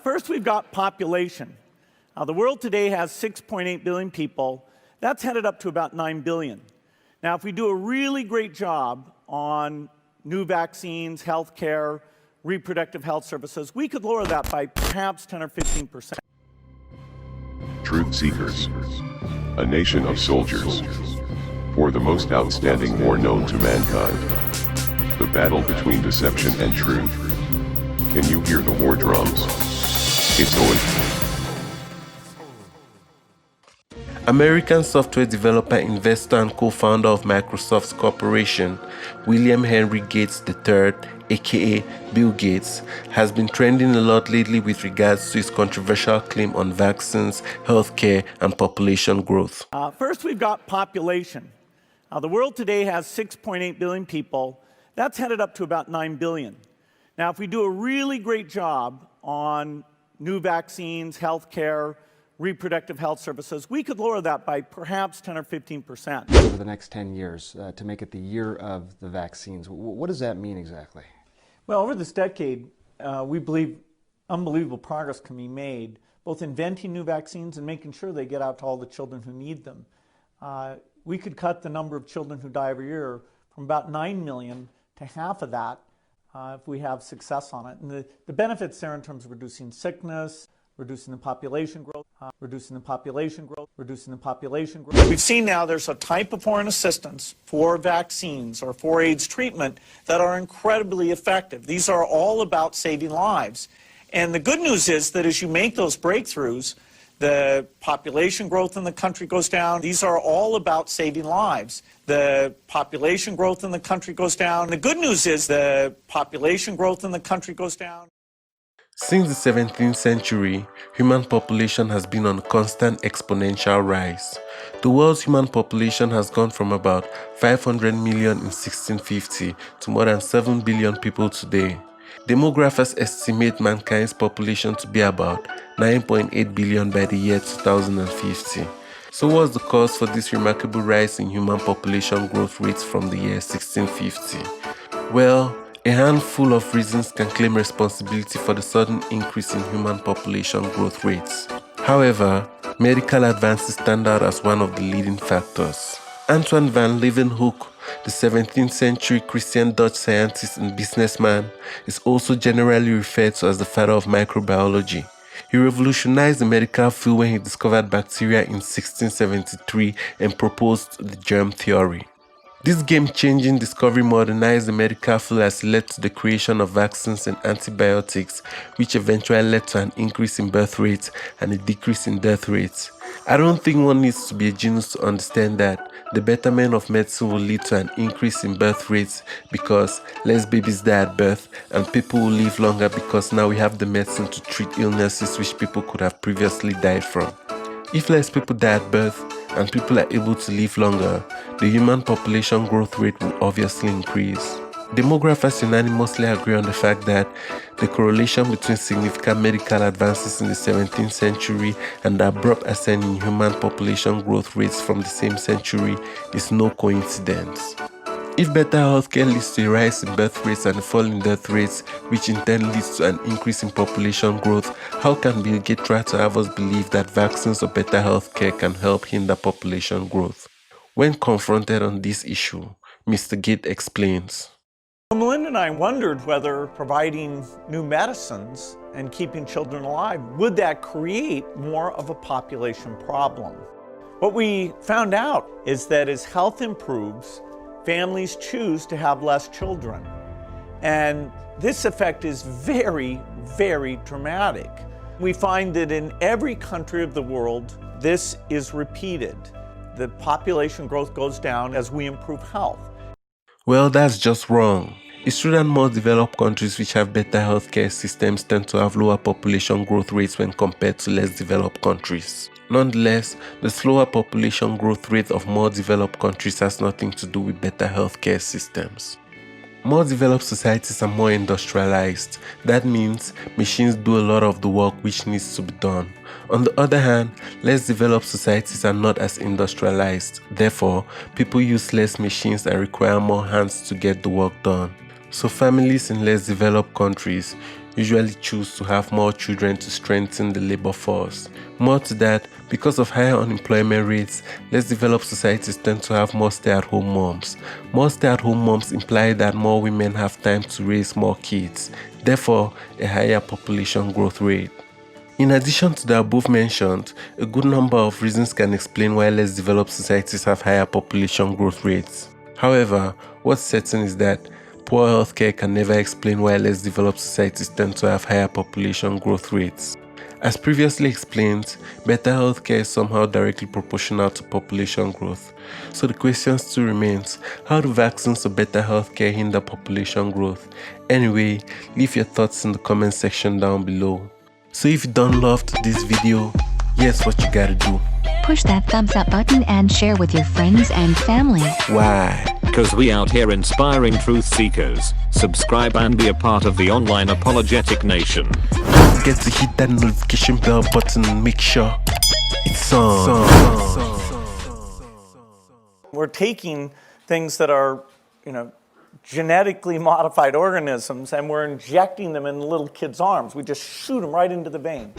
First, we've got population. The world today has 6.8 billion people. That's headed up to about 9 billion. Now, if we do a really great job on new vaccines, healthcare, reproductive health services, we could lower that by perhaps 10 or 15%. Truth seekers, a nation of soldiers, for the most outstanding war known to mankind, the battle between deception and truth. Can you hear the war drums? It's OAN. American software developer, investor, and co-founder of Microsoft's corporation, William Henry Gates III, aka Bill Gates, has been trending a lot lately with regards to his controversial claim on vaccines, healthcare, and population growth. First, we've got population. The world today has 6.8 billion people. That's headed up to about 9 billion. Now, if we do a really great job on new vaccines, healthcare, reproductive health services, we could lower that by perhaps 10 or 15%. Over the next 10 years, to make it the year of the vaccines, what does that mean exactly? Well, over this decade, we believe unbelievable progress can be made, both inventing new vaccines and making sure they get out to all the children who need them. We could cut the number of children who die every year from about 9 million to half of that if we have success on it. And the benefits there in terms of reducing sickness, reducing the population growth, reducing the population growth. We've seen now there's a type of foreign assistance for vaccines or for AIDS treatment that are incredibly effective. These are all about saving lives. And the good news is that as you make those breakthroughs, the population growth in the country goes down. These are all about saving lives. The population growth in the country goes down. The good news is the population growth in the country goes down. Since the 17th century, human population has been on a constant exponential rise. The world's human population has gone from about 500 million in 1650 to more than 7 billion people today. Demographers estimate mankind's population to be about 9.8 billion by the year 2050. So what's the cause for this remarkable rise in human population growth rates from the year 1650? Well, a handful of reasons can claim responsibility for the sudden increase in human population growth rates. However, medical advances stand out as one of the leading factors. Antoine van Leeuwenhoek, the 17th century Christian Dutch scientist and businessman, is also generally referred to as the father of microbiology. He revolutionized the medical field when he discovered bacteria in 1673 and proposed the germ theory. This game-changing discovery modernized the medical field as it led to the creation of vaccines and antibiotics, which eventually led to an increase in birth rates and a decrease in death rates. I don't think one needs to be a genius to understand that the betterment of medicine will lead to an increase in birth rates because less babies die at birth and people will live longer because now we have the medicine to treat illnesses which people could have previously died from. If less people die at birth and people are able to live longer, the human population growth rate will obviously increase. Demographers unanimously agree on the fact that the correlation between significant medical advances in the 17th century and the abrupt ascent in human population growth rates from the same century is no coincidence. If better healthcare leads to a rise in birth rates and a fall in death rates, which in turn leads to an increase in population growth, how can Bill Gates try to have us believe that vaccines or better healthcare can help hinder population growth? When confronted on this issue, Mr. Gates explains. Melinda and I wondered whether providing new medicines and keeping children alive, would that create more of a population problem? What we found out is that as health improves, families choose to have less children. And this effect is very, very dramatic. We find that in every country of the world, this is repeated. The population growth goes down as we improve health. Well, that's just wrong. It's true that more developed countries which have better healthcare systems tend to have lower population growth rates when compared to less developed countries. Nonetheless, the slower population growth rate of more developed countries has nothing to do with better healthcare systems. More developed societies are more industrialized. That means machines do a lot of the work which needs to be done. On the other hand, less developed societies are not as industrialized. Therefore, people use less machines and require more hands to get the work done. So families in less developed countries usually choose to have more children to strengthen the labor force. More to that, because of higher unemployment rates, less developed societies tend to have more stay-at-home moms. More stay-at-home moms imply that more women have time to raise more kids, therefore a higher population growth rate. In addition to the above mentioned, a good number of reasons can explain why less developed societies have higher population growth rates. However, what's certain is that poor healthcare can never explain why less developed societies tend to have higher population growth rates. As previously explained, better healthcare is somehow directly proportional to population growth. So the question still remains, how do vaccines or better healthcare hinder population growth? Anyway, leave your thoughts in the comment section down below. So if you done loved this video, here's what you gotta do. Push that thumbs up button and share with your friends and family. Why? Cause we out here inspiring truth seekers. Subscribe and be a part of the online apologetic nation. Don't forget to hit that notification bell button and make sure it's on. We're taking things that are, genetically modified organisms, and we're injecting them in little kids' arms. We just shoot them right into the vein.